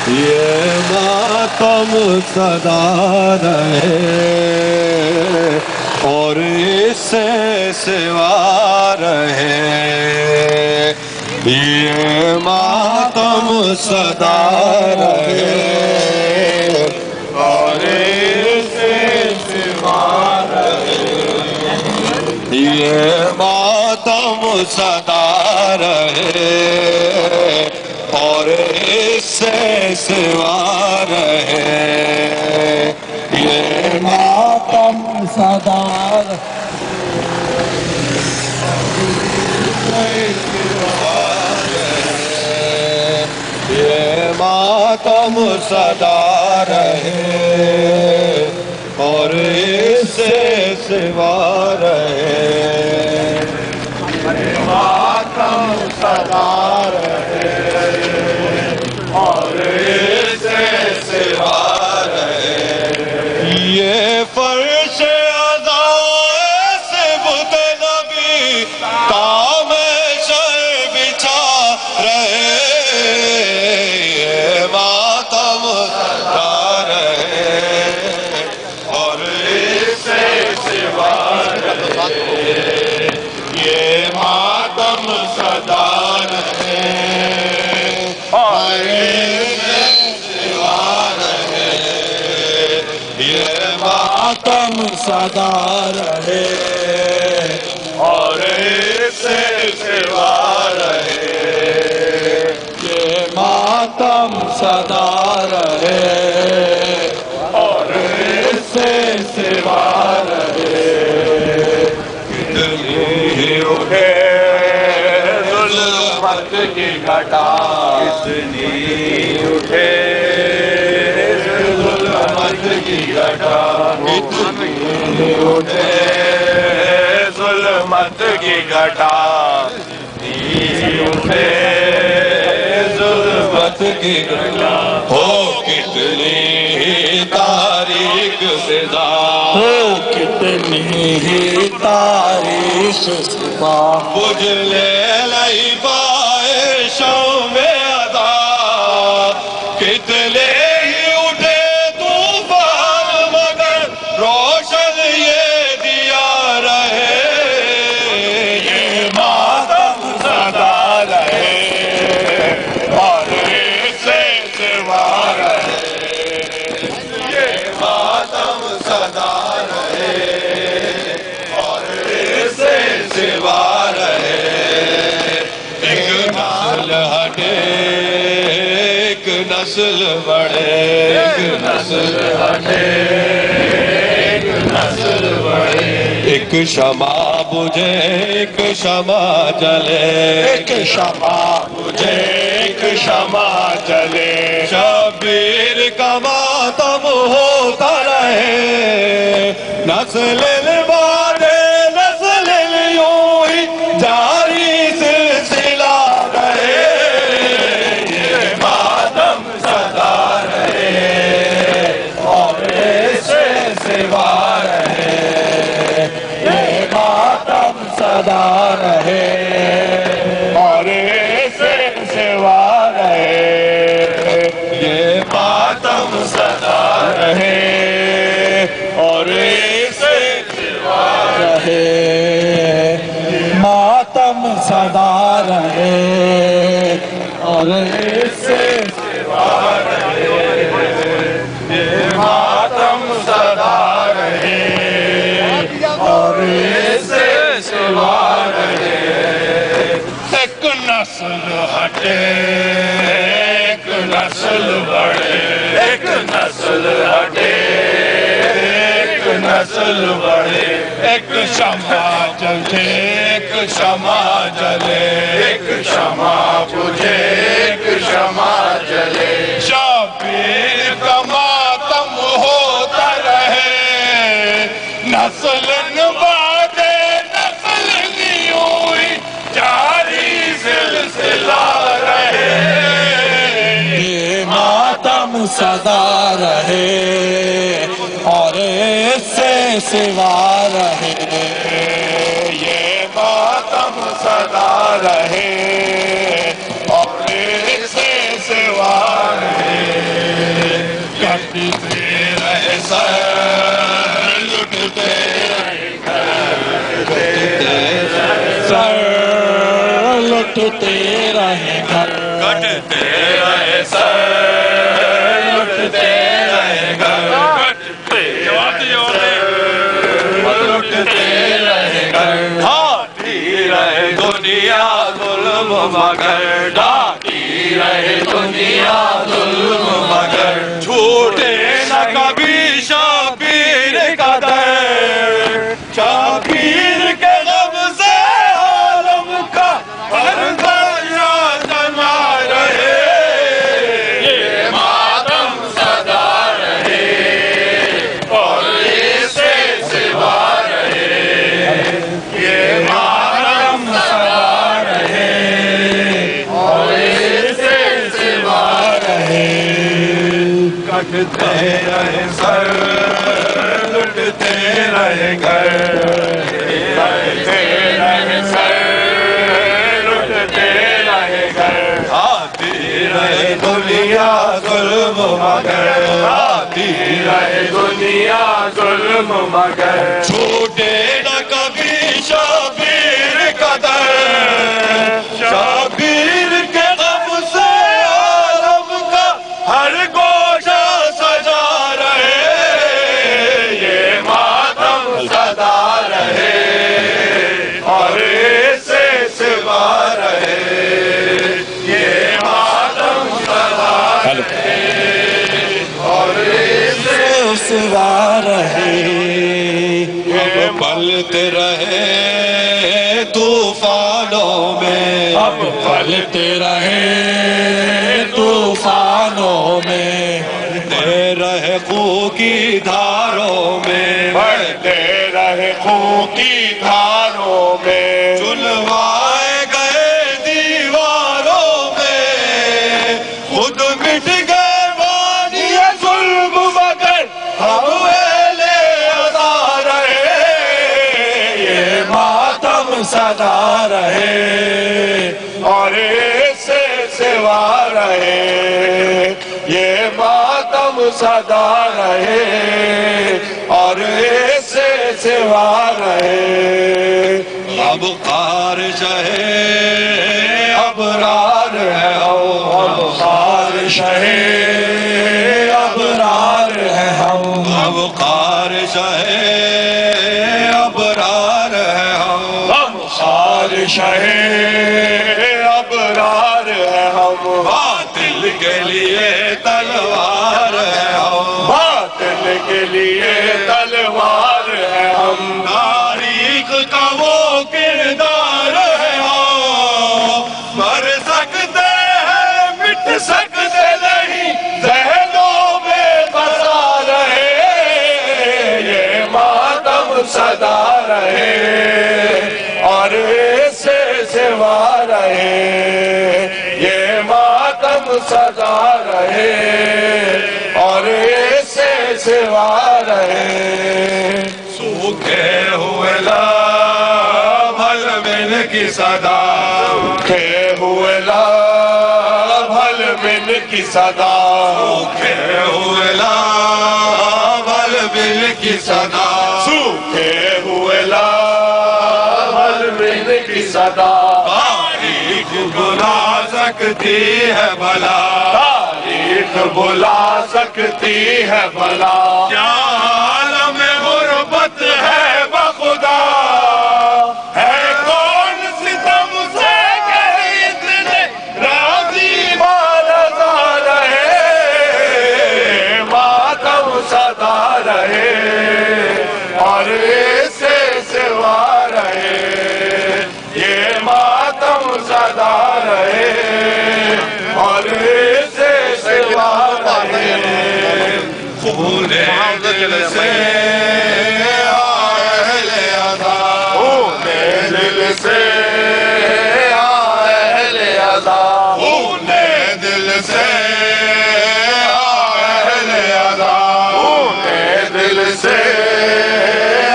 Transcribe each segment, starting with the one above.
یہ ماتم سدا رہے اور اس سے سوا رہے، یہ ماتم سدا رہے اور اس سے سوا رہے، یہ ماتم سدا رہے اور اس سے سوا رہے، یہ ماتم سدا رہے، یہ ماتم سدا رہے اور اس سے سوا رہے، یہ ماتم سدا رہے اور اس سے سوا رہے، یہ فرش عزائے سے بت نبی تام شر بچھا رہے، یہ ماتم سدا رہے اور اس سے سوا رہے، یہ ماتم سدا رہے اور اس سے سوا رہے، یہ ماتم سدا رہے اور اس سے سوا رہے، یہ ماتم سدا رہے اور اس سے سوا رہے، کتنی ہی اٹھے ظلمت کی گھٹا، کتنی اٹھے ظلمت کی گھٹا، کتنی اٹھے ظلمت کی گھٹا، کتنی اٹھے ظلمت کی گھٹا، ہو کتنی ہی تاریک فضا، ہو کتنی ہی تاریک فضا، بجھلے لہیبائے شوم ادا، کتنے ہی اٹھے طوفان مگر روشن یہ دیا رہے، یہ ماتم سدا رہے اور اس سے سوا رہے، یہ ماتم سدا رہے اور اس سے سوا رہے، ایک نسل ہٹے ایک نسل بڑھے، ایک نسل ہٹے ایک نسل بڑھے، ایک شمع بجھے ایک شمع جلے، ایک شمع بجھے ایک شمع جلے، شبیر کا ماتم ہوتا رہے، نسل بعد نسل یوں ہی جاری سلسلہ رہے، یہ ماتم سدا رہے اور اس سے سوا رہے، یہ ماتم سدا رہے اور اس سے سوا رہے، یہ ماتم سدا رہے اور اس سے سوا رہے، ماتم سدا رہے اور اس سے سوا رہے، یہ ماتم سدا رہے اور اس سے سوا رہے، ایک نسل ہٹے ایک نسل بڑھے، ایک نسل ہٹے ایک نسل بڑھے، ایک شمع جلے ایک شمع جلے، ایک شمع بجھے ایک شمع جلے، شبیر کا ماتم ہوتا رہے، نسل بعد نسل یوں ہی جاری سلسلہ رہے، یہ ماتم سدا رہے اور اس سے سوا رہے، یہ ماتم سدا رہے اور اس سے سوا رہے، مگر ڈھاتی رہے دنیا ظلم مگر چھوٹے نہ کبھی شبیر کا در شبیر کے غم سے عالم کا ہر دریا جما رہے یہ ماتم سدا رہے اور اسے سوا رہے یہ ماتم سدا رہے اور اسے سوا رہے کٹتے رہے سر لٹتے رہے گھر کٹتے رہے سر لٹتے رہے گھر آتی رہے دنیا ظلم مگر آتی رہے دنیا ظلم مگر چھوٹے نہ کبھی شبیر کا در شبیر کے غم سے عالم کا ہر گوشہ سجا رہے یہ ماتم سدا رہے اور اسے سوا رہے یہ ماتم سدا رہے اور اسے سوا رہے اب پلتے رہے طوفانوں میں اب پلتے رہے طوفانوں میں بڑھتے رہے خون کی دھاروں میں بڑھتے رہے خون کی دھاروں میں جلوائے گئے دیواروں میں خود مٹ گئے بانی ظلم مگر ہم اہل عزا رہے یہ ماتم سدا رہے اور اسے سوا رہے یہ ماتم سدا رہے اور اسے سوا رہے اب خارش ہے ابرار ہے اب خارش ہے ابرار ہے ہم اب خارش ہے ابرار ہے ہم خارش ہے ابرار ہے ہم باطل کے لیے تلوار ہے ہم باطل کے لیے تلوار ہے ہم تاریخ کا وہ کردار ہے ہم مر سکتے ہیں مٹ سکتے نہیں ذہنوں میں بسا رہے یہ ماتم سدا رہے اور اسے سوا رہے یہ ماتم سدا رہے اور اسے سوا رہے سوکھے ہوئے لب حلمن کی صدا سوکھے ہوئے لب حلمن کی صدا سوکھے ہوئے لب حلمن کی صدا سوکھے ہوئے لب حلمن کی صدا تاریخ بلا سکتی ہے بھلا تاریخ بلا سکتی ہے بھلا کیا عالم غربت ہے بخدا ہے کون ستم سے کہ اتنے راضی بارضا رہے ماتم سدا رہے اور اسے سوا رہے یہ ماتم سدا رہے اور اسے سوا رہے خون دل سے اہل عزا خون دل سے اہل عزا خون دل سے اہل عزا خون دل سے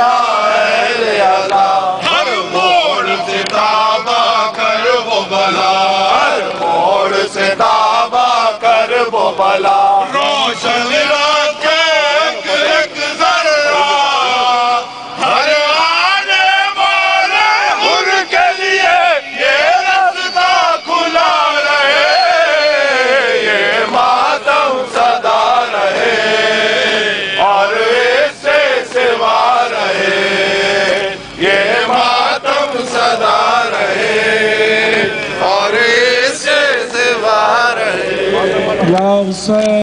اہل عزا ہر موڑ سے تابہ کر وہ بلا ہر موڑ سے تابہ کر وہ بلا روشن رکھے ایک ذرہ ہر آنے والے حر کے لیے یہ رستہ کھلا رہے یہ ماتم سدا رہے اور اسے سوا رہے یہ ماتم سدا رہے اور یا حسین